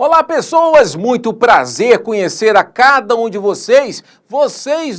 Olá pessoas, muito prazer conhecer a cada um de vocês,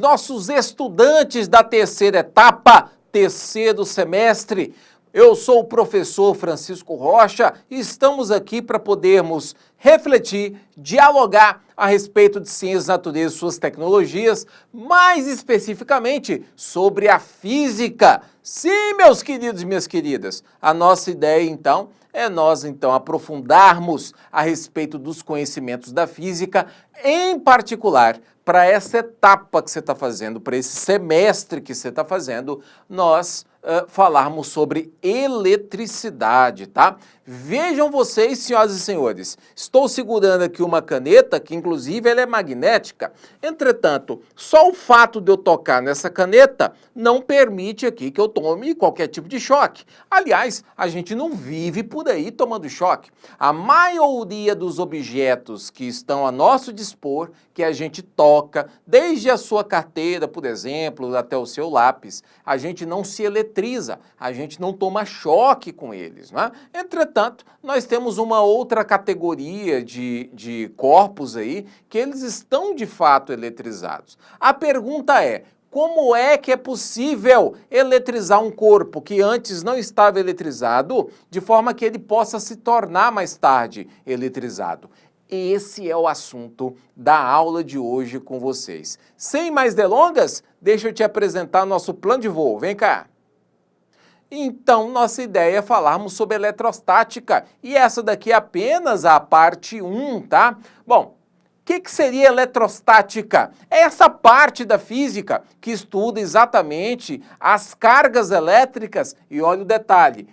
nossos estudantes da terceira etapa, terceiro semestre. Eu sou o professor Francisco Rocha e estamos aqui para podermos refletir, dialogar a respeito de ciências, natureza e suas tecnologias, mais especificamente sobre a física. Sim, meus queridos e minhas queridas, a nossa ideia então é nós aprofundarmos a respeito dos conhecimentos da física, em particular para essa etapa que você está fazendo, para esse semestre que você está fazendo, nós falarmos sobre eletricidade, tá? Vejam vocês, senhoras e senhores, estou segurando aqui uma caneta que inclusive ela é magnética. Entretanto, só o fato de eu tocar nessa caneta não permite aqui que eu tome qualquer tipo de choque. Aliás, a gente não vive por aí tomando choque. A maioria dos objetos que estão a nosso dispor, que a gente toca, desde a sua carteira, por exemplo, até o seu lápis, a gente não se eletriza, a gente não toma choque com eles, né? Entretanto, nós temos uma outra categoria de corpos aí que eles estão de fato eletrizados. A pergunta é: como é que é possível eletrizar um corpo que antes não estava eletrizado, de forma que ele possa se tornar mais tarde eletrizado? Esse é o assunto da aula de hoje com vocês. Sem mais delongas, deixa eu te apresentar nosso plano de voo. Vem cá. Então, nossa ideia é falarmos sobre eletrostática, e essa daqui é apenas a parte 1, tá? Bom, o que seria eletrostática? É essa parte da física que estuda exatamente as cargas elétricas, e olha o detalhe,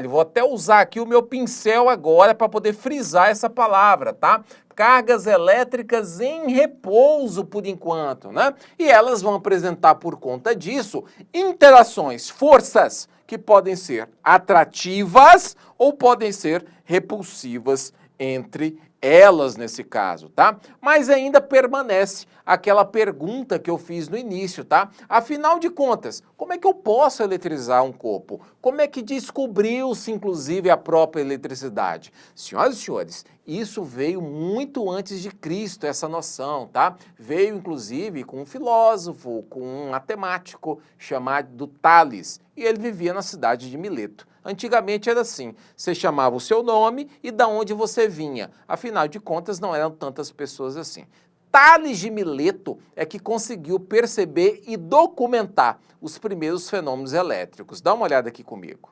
vou até usar aqui o meu pincel agora para poder frisar essa palavra, tá? Cargas elétricas em repouso por enquanto, né? E elas vão apresentar por conta disso interações, forças que podem ser atrativas ou podem ser repulsivas entre elas nesse caso, tá? Mas ainda permanece aquela pergunta que eu fiz no início, tá? Afinal de contas, como é que eu posso eletrizar um corpo? Como é que descobriu-se, inclusive, a própria eletricidade? Senhoras e senhores, isso veio muito antes de Cristo, essa noção, tá? Veio, inclusive, com um filósofo, com um matemático chamado Tales, e ele vivia na cidade de Mileto. Antigamente era assim, você chamava o seu nome e da onde você vinha. Afinal de contas, não eram tantas pessoas assim. Tales de Mileto é que conseguiu perceber e documentar os primeiros fenômenos elétricos. Dá uma olhada aqui comigo.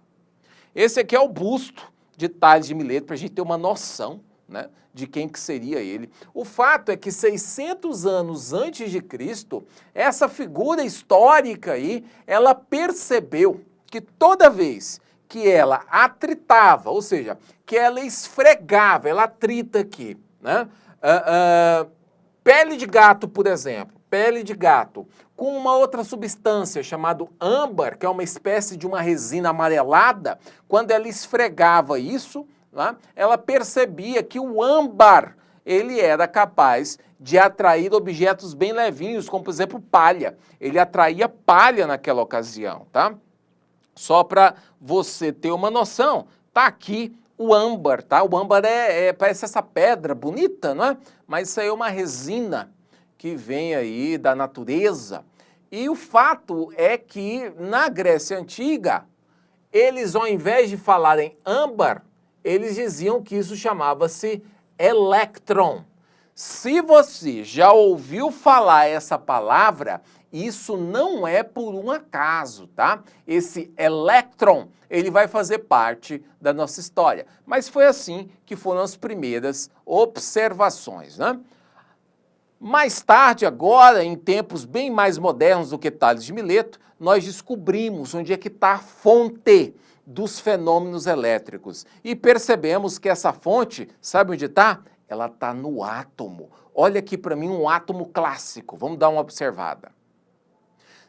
Esse aqui é o busto de Tales de Mileto, para a gente ter uma noção, né, de quem que seria ele. O fato é que 600 anos antes de Cristo, essa figura histórica aí, ela percebeu que toda vez que ela atritava, ou seja, que ela esfregava, ela atrita aqui, né? Pele de gato, por exemplo, pele de gato, com uma outra substância chamada âmbar, que é uma espécie de uma resina amarelada, quando ela esfregava isso, né, ela percebia que o âmbar, ele era capaz de atrair objetos bem levinhos, como por exemplo palha. Ele atraía palha naquela ocasião, tá? Só para você ter uma noção, tá aqui o âmbar, tá? O âmbar parece essa pedra bonita, não é? Mas isso aí é uma resina que vem aí da natureza. E o fato é que na Grécia Antiga, eles ao invés de falarem âmbar, eles diziam que isso chamava-se elétron. Se você já ouviu falar essa palavra, isso não é por um acaso, tá? Esse elétron, ele vai fazer parte da nossa história. Mas foi assim que foram as primeiras observações, né? Mais tarde, agora, em tempos bem mais modernos do que Tales de Mileto, nós descobrimos onde é que está a fonte dos fenômenos elétricos. E percebemos que essa fonte, sabe onde está? Ela está no átomo. Olha aqui para mim um átomo clássico. Vamos dar uma observada.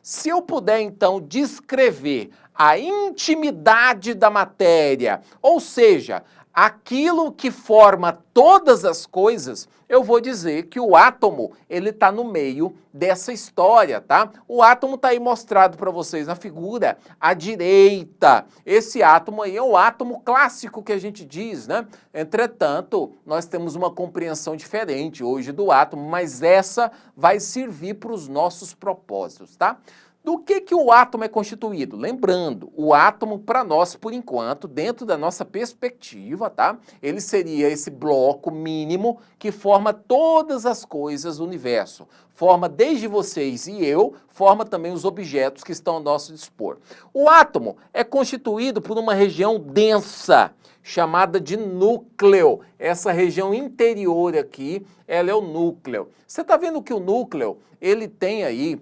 Se eu puder, então, descrever a intimidade da matéria, ou seja, aquilo que forma todas as coisas, eu vou dizer que o átomo, ele está no meio dessa história, tá? O átomo está aí mostrado para vocês na figura à direita. Esse átomo aí é o átomo clássico que a gente diz, né? Entretanto, nós temos uma compreensão diferente hoje do átomo, mas essa vai servir para os nossos propósitos, tá? Do que o átomo é constituído? Lembrando, o átomo para nós, por enquanto, dentro da nossa perspectiva, tá? Ele seria esse bloco mínimo que forma todas as coisas do universo. Forma desde vocês e eu, forma também os objetos que estão ao nosso dispor. O átomo é constituído por uma região densa, chamada de núcleo. Essa região interior aqui, ela é o núcleo. Você está vendo que o núcleo, ele tem aí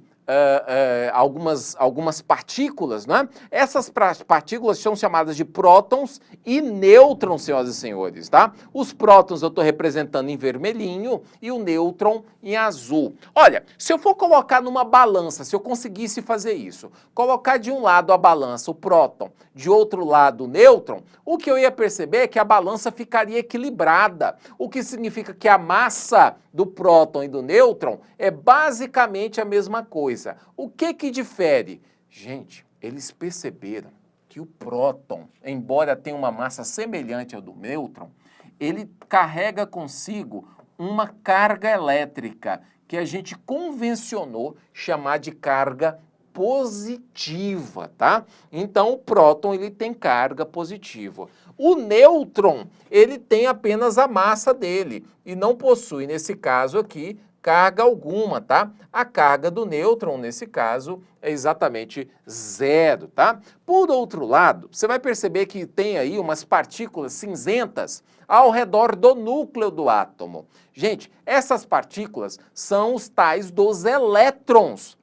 algumas partículas, né? Essas partículas são chamadas de prótons e nêutrons, senhoras e senhores, tá? Os prótons eu estou representando em vermelhinho e o nêutron em azul. Olha, se eu for colocar numa balança, se eu conseguisse fazer isso, colocar de um lado a balança, o próton, de outro lado o nêutron, o que eu ia perceber é que a balança ficaria equilibrada, o que significa que a massa do próton e do nêutron é basicamente a mesma coisa. O que difere? Gente, eles perceberam que o próton, embora tenha uma massa semelhante ao do nêutron, ele carrega consigo uma carga elétrica que a gente convencionou chamar de carga positiva, tá? Então o próton ele tem carga positiva. O nêutron, ele tem apenas a massa dele e não possui, nesse caso aqui, carga alguma, tá? A carga do nêutron, nesse caso, é exatamente zero, tá? Por outro lado, você vai perceber que tem aí umas partículas cinzentas ao redor do núcleo do átomo. Gente, essas partículas são os tais dos elétrons.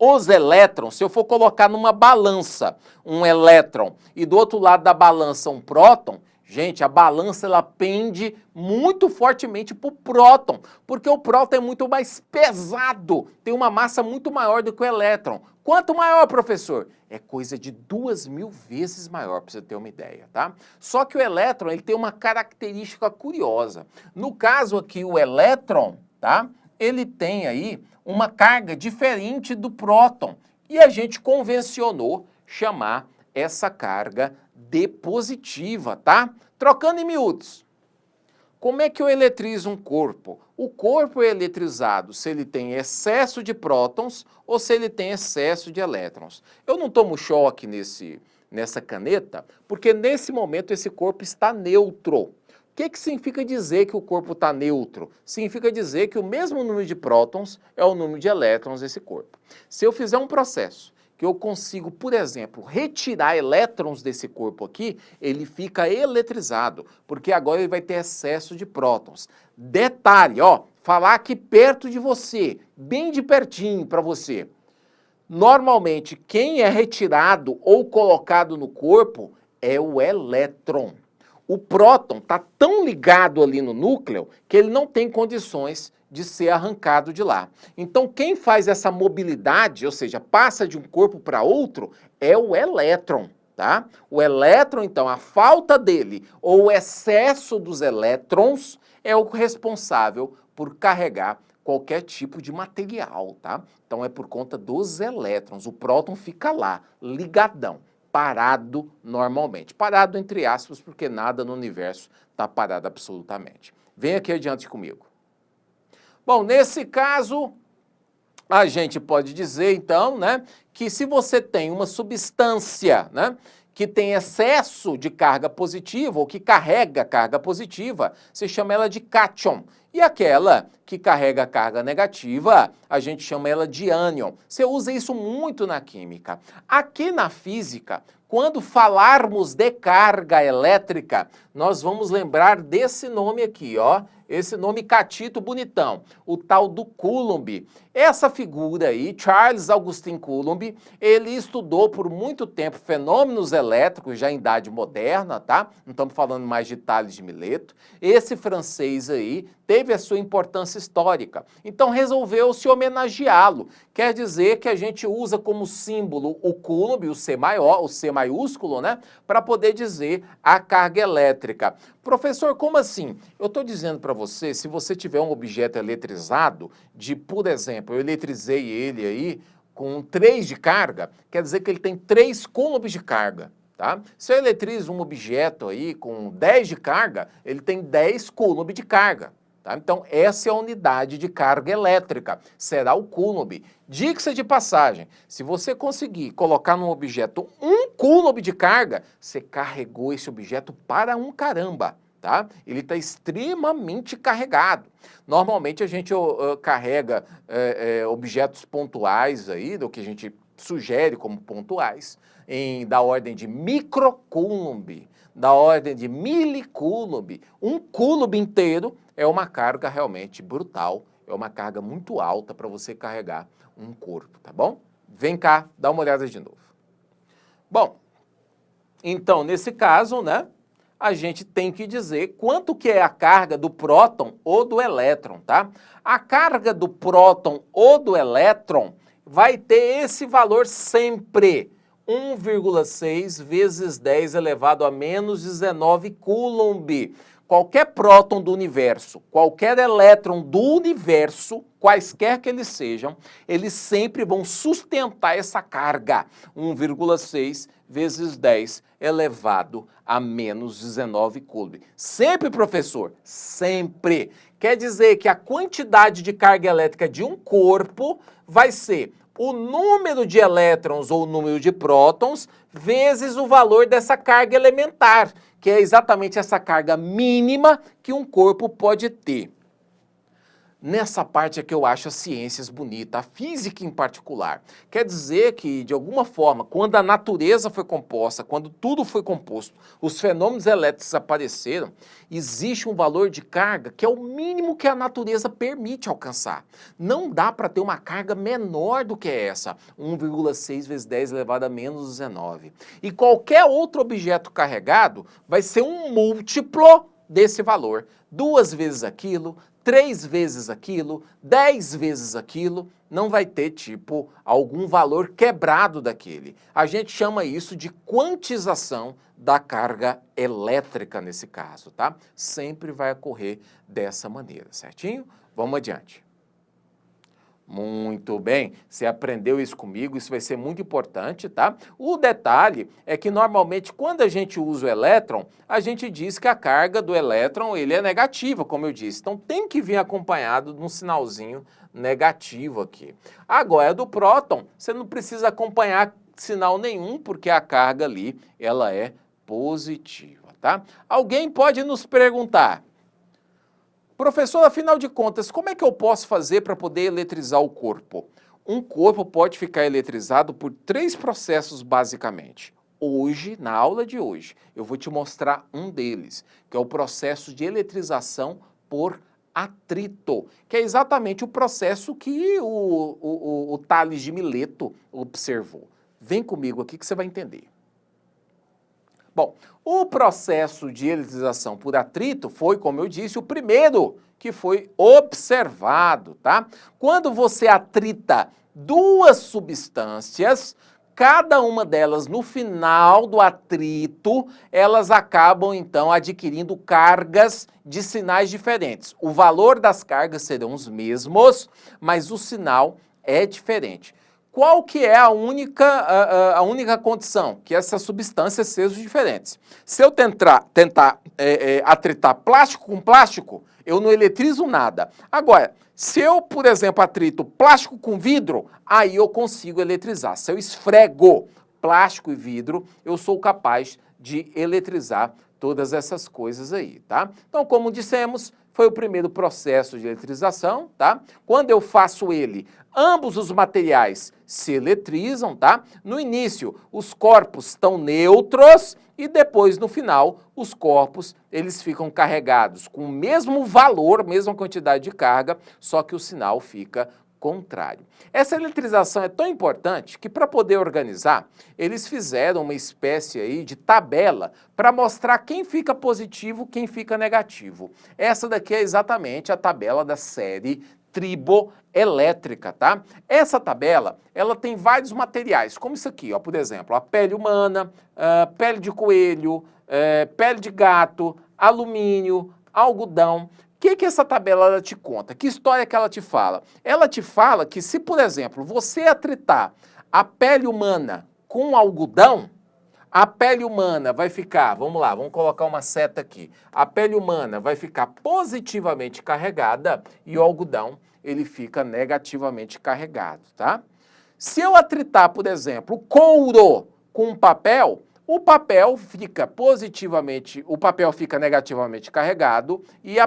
Os elétrons, se eu for colocar numa balança um elétron e do outro lado da balança um próton, gente, a balança ela pende muito fortemente para o próton, porque o próton é muito mais pesado, tem uma massa muito maior do que o elétron. Quanto maior, professor? É coisa de 2.000 vezes maior, para você ter uma ideia, tá? Só que o elétron ele tem uma característica curiosa. No caso aqui, o elétron, tá? Ele tem aí uma carga diferente do próton. E a gente convencionou chamar essa carga de positiva, tá? Trocando em miúdos. Como é que eu eletrizo um corpo? O corpo é eletrizado se ele tem excesso de prótons ou se ele tem excesso de elétrons. Eu não tomo choque nessa caneta, porque nesse momento esse corpo está neutro. O que significa dizer que o corpo está neutro? Significa dizer que o mesmo número de prótons é o número de elétrons desse corpo. Se eu fizer um processo que eu consigo, por exemplo, retirar elétrons desse corpo aqui, ele fica eletrizado, porque agora ele vai ter excesso de prótons. Detalhe, ó, falar aqui perto de você, bem de pertinho para você. Normalmente, quem é retirado ou colocado no corpo é o elétron. O próton está tão ligado ali no núcleo que ele não tem condições de ser arrancado de lá. Então, quem faz essa mobilidade, ou seja, passa de um corpo para outro, é o elétron, tá? O elétron, então, a falta dele ou o excesso dos elétrons é o responsável por carregar qualquer tipo de material, tá? Então, é por conta dos elétrons. O próton fica lá, ligadão. Parado normalmente. Parado entre aspas, porque nada no universo está parado absolutamente. Vem aqui adiante comigo. Bom, nesse caso, a gente pode dizer, então, né, que se você tem uma substância, né, que tem excesso de carga positiva, ou que carrega carga positiva, se chama ela de cátion. E aquela que carrega carga negativa, a gente chama ela de ânion. Você usa isso muito na química. Aqui na física, quando falarmos de carga elétrica, nós vamos lembrar desse nome aqui, ó. esse nome catito bonitão, o tal do Coulomb. Essa figura aí, Charles Augustin Coulomb, ele estudou por muito tempo fenômenos elétricos, já em idade moderna, tá? Não estamos falando mais de Tales de Mileto. Esse francês aí teve a sua importância histórica, então resolveu-se homenageá-lo. Quer dizer que a gente usa como símbolo o Coulomb, o C maior, o C maiúsculo, né? Para poder dizer a carga elétrica. Professor, como assim? Eu estou dizendo para você, se você tiver um objeto eletrizado, por exemplo, eu eletrizei ele aí com 3 de carga, quer dizer que ele tem 3 coulombs de carga, tá? Se eu eletrizo um objeto aí com 10 de carga, ele tem 10 coulomb de carga. Tá? Então, essa é a unidade de carga elétrica, será o Coulomb. Dica de passagem, se você conseguir colocar num objeto 1 Coulomb de carga, você carregou esse objeto para um caramba, tá? Ele está extremamente carregado. Normalmente a gente carrega objetos pontuais aí, do que a gente sugere como pontuais, da ordem de microcoulomb, da ordem de milicoulomb. 1 coulomb inteiro é uma carga realmente brutal, é uma carga muito alta para você carregar um corpo, tá bom? Vem cá, dá uma olhada de novo. Bom, então nesse caso, né, a gente tem que dizer quanto que é a carga do próton ou do elétron, tá? A carga do próton ou do elétron vai ter esse valor sempre, 1,6 vezes 10 elevado a menos 19 coulomb. Qualquer próton do universo, qualquer elétron do universo, quaisquer que eles sejam, eles sempre vão sustentar essa carga, 1,6 vezes 10 elevado a menos 19 coulomb. Sempre, professor, sempre. Quer dizer que a quantidade de carga elétrica de um corpo vai ser o número de elétrons ou o número de prótons vezes o valor dessa carga elementar, que é exatamente essa carga mínima que um corpo pode ter. Nessa parte é que eu acho as ciências bonitas, a física em particular. Quer dizer que, de alguma forma, quando a natureza foi composta, quando tudo foi composto, os fenômenos elétricos apareceram, existe um valor de carga que é o mínimo que a natureza permite alcançar. Não dá para ter uma carga menor do que essa, 1,6 vezes 10 elevado a menos 19. E qualquer outro objeto carregado vai ser um múltiplo desse valor. 2 vezes aquilo, 3 vezes aquilo, 10 vezes aquilo, não vai ter, tipo, algum valor quebrado daquele. A gente chama isso de quantização da carga elétrica nesse caso, tá? Sempre vai ocorrer dessa maneira, certinho? Vamos adiante. Muito bem, você aprendeu isso comigo, isso vai ser muito importante, tá? O detalhe é que normalmente quando a gente usa o elétron, a gente diz que a carga do elétron ele é negativa, como eu disse. Então tem que vir acompanhado de um sinalzinho negativo aqui. Agora, do próton, você não precisa acompanhar sinal nenhum, porque a carga ali, ela é positiva, tá? Alguém pode nos perguntar: professor, afinal de contas, como é que eu posso fazer para poder eletrizar o corpo? Um corpo pode ficar eletrizado por 3 processos, basicamente. Hoje, na aula de hoje, eu vou te mostrar um deles, que é o processo de eletrização por atrito, que é exatamente o processo que o Tales de Mileto observou. Vem comigo aqui que você vai entender. Bom, o processo de eletrização por atrito foi, como eu disse, o primeiro que foi observado, tá? Quando você atrita 2 substâncias, cada uma delas, no final do atrito, elas acabam, então, adquirindo cargas de sinais diferentes. O valor das cargas serão os mesmos, mas o sinal é diferente. Qual que é a única condição? Que essas substâncias sejam diferentes. Se eu tentar atritar plástico com plástico, eu não eletrizo nada. Agora, se eu, por exemplo, atrito plástico com vidro, aí eu consigo eletrizar. Se eu esfrego plástico e vidro, eu sou capaz de eletrizar todas essas coisas aí, tá? Então, como dissemos, foi o primeiro processo de eletrização, tá? Quando eu faço ele, ambos os materiais se eletrizam, tá? No início, os corpos estão neutros e depois, no final, os corpos, eles ficam carregados com o mesmo valor, mesma quantidade de carga, só que o sinal fica contrário. Essa eletrização é tão importante que, para poder organizar, eles fizeram uma espécie aí de tabela para mostrar quem fica positivo, quem fica negativo. Essa daqui é exatamente a tabela da série triboelétrica, tá? Essa tabela, ela tem vários materiais, como isso aqui, ó, por exemplo, a pele humana, pele de coelho, pele de gato, alumínio, algodão. O que essa tabela ela te conta? Que história que ela te fala? Ela te fala que se, por exemplo, você atritar a pele humana com algodão, a pele humana vai ficar, vamos lá, vamos colocar uma seta aqui. A pele humana vai ficar positivamente carregada e o algodão, ele fica negativamente carregado, tá? Se eu atritar, por exemplo, couro com papel, o papel fica positivamente, o papel fica negativamente carregado e,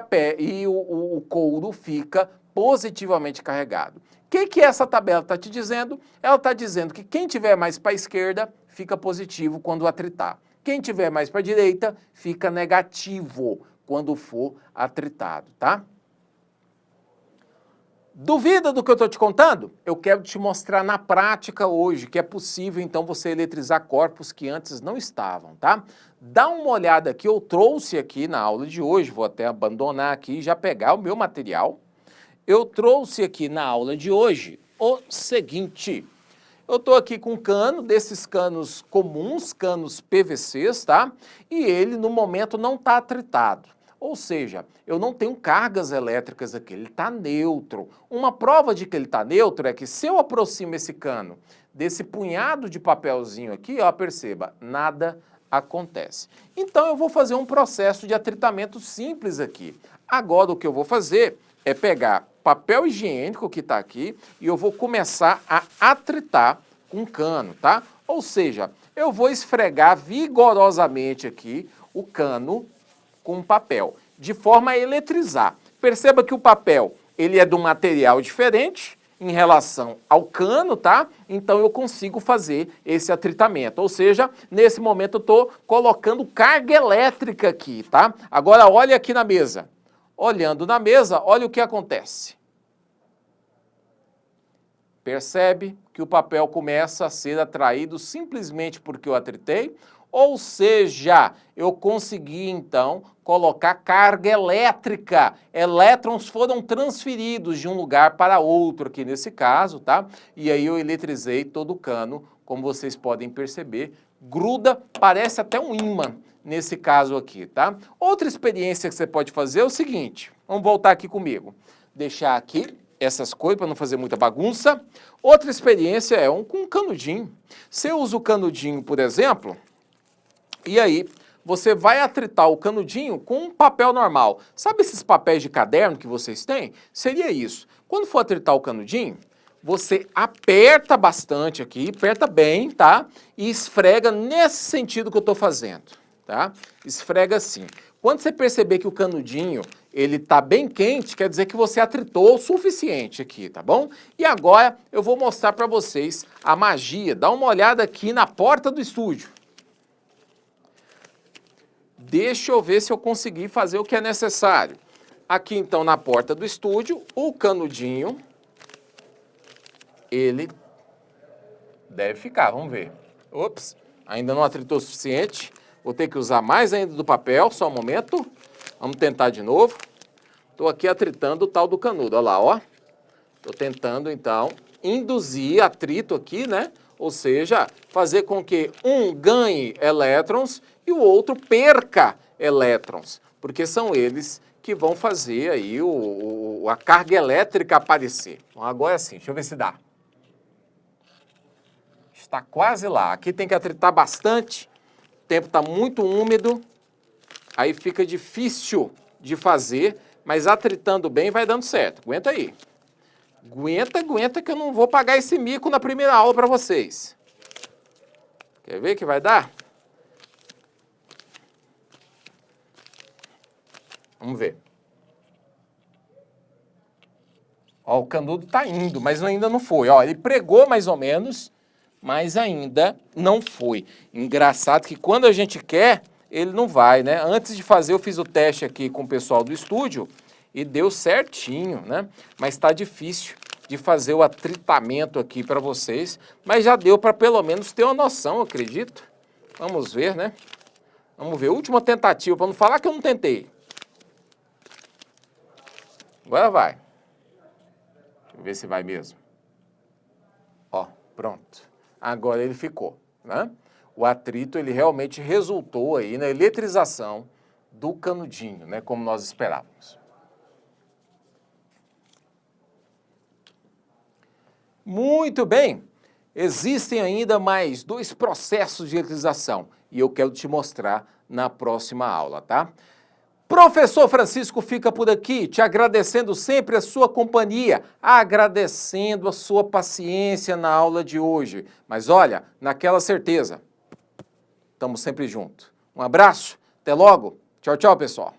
o couro fica positivamente carregado. O que essa tabela está te dizendo? Ela está dizendo que quem tiver mais para a esquerda fica positivo quando atritar. Quem tiver mais para a direita fica negativo quando for atritado, tá? Duvida do que eu estou te contando? Eu quero te mostrar na prática hoje que é possível, então, você eletrizar corpos que antes não estavam, tá? Dá uma olhada aqui, eu trouxe aqui na aula de hoje, vou até abandonar aqui e já pegar o meu material. Eu trouxe aqui na aula de hoje o seguinte. Eu estou aqui com um cano, desses canos comuns, canos PVCs, tá? E ele, no momento, não está atritado. Ou seja, eu não tenho cargas elétricas aqui, ele está neutro. Uma prova de que ele está neutro é que se eu aproximo esse cano desse punhado de papelzinho aqui, ó, perceba, nada acontece. Então eu vou fazer um processo de atritamento simples aqui. Agora o que eu vou fazer é pegar papel higiênico que está aqui e eu vou começar a atritar com cano, tá? Ou seja, eu vou esfregar vigorosamente aqui o cano com papel, de forma a eletrizar. Perceba que o papel, ele é de um material diferente em relação ao cano, tá? Então eu consigo fazer esse atritamento. Ou seja, nesse momento eu estou colocando carga elétrica aqui, tá? Agora olha aqui na mesa. Olhando na mesa, olha o que acontece. Percebe que o papel começa a ser atraído simplesmente porque eu atritei? Ou seja, eu consegui, então, colocar carga elétrica. Elétrons foram transferidos de um lugar para outro, aqui nesse caso, tá? E aí eu eletrizei todo o cano, como vocês podem perceber. Gruda, parece até um ímã nesse caso aqui, tá? Outra experiência que você pode fazer é o seguinte. Vamos voltar aqui comigo. Deixar aqui essas coisas para não fazer muita bagunça. Outra experiência é com um canudinho. Você usa o canudinho, por exemplo, e aí você vai atritar o canudinho com um papel normal. Sabe esses papéis de caderno que vocês têm? Seria isso. Quando for atritar o canudinho, você aperta bastante aqui, aperta bem, tá? E esfrega nesse sentido que eu estou fazendo, tá? Esfrega assim. Quando você perceber que o canudinho, ele tá bem quente, quer dizer que você atritou o suficiente aqui, tá bom? E agora eu vou mostrar para vocês a magia. Dá uma olhada aqui na porta do estúdio. Deixa eu ver se eu consegui fazer o que é necessário. Aqui, então, na porta do estúdio, o canudinho, ele deve ficar, vamos ver. Ops, ainda não atritou o suficiente. Vou ter que usar mais ainda do papel, só um momento. Vamos tentar de novo. Estou aqui atritando o tal do canudo, olha lá, ó. Estou tentando, então, induzir atrito aqui, né? Ou seja, fazer com que um ganhe elétrons e o outro perca elétrons, porque são eles que vão fazer aí a carga elétrica aparecer. Então, agora é assim, deixa eu ver se dá. Está quase lá. Aqui tem que atritar bastante, o tempo está muito úmido, aí fica difícil de fazer, mas atritando bem vai dando certo. Aguenta aí. Aguenta que eu não vou pagar esse mico na primeira aula para vocês. Quer ver que vai dar? Vamos ver. Ó, o canudo tá indo, mas ainda não foi. Ó, ele pregou mais ou menos, mas ainda não foi. Engraçado que quando a gente quer, ele não vai, né? Antes de fazer, eu fiz o teste aqui com o pessoal do estúdio e deu certinho, né? Mas tá difícil de fazer o atritamento aqui para vocês, mas já deu para pelo menos ter uma noção, eu acredito. Vamos ver, né? Vamos ver, última tentativa, para não falar que eu não tentei. Agora vai. Deixa eu ver se vai mesmo. Ó, pronto. Agora ele ficou, né? O atrito, ele realmente resultou aí na eletrização do canudinho, né? Como nós esperávamos. Muito bem. Existem ainda mais 2 processos de eletrização e eu quero te mostrar na próxima aula, tá? Professor Francisco fica por aqui, te agradecendo sempre a sua companhia, agradecendo a sua paciência na aula de hoje. Mas olha, naquela certeza, estamos sempre juntos. Um abraço, até logo. Tchau, tchau, pessoal.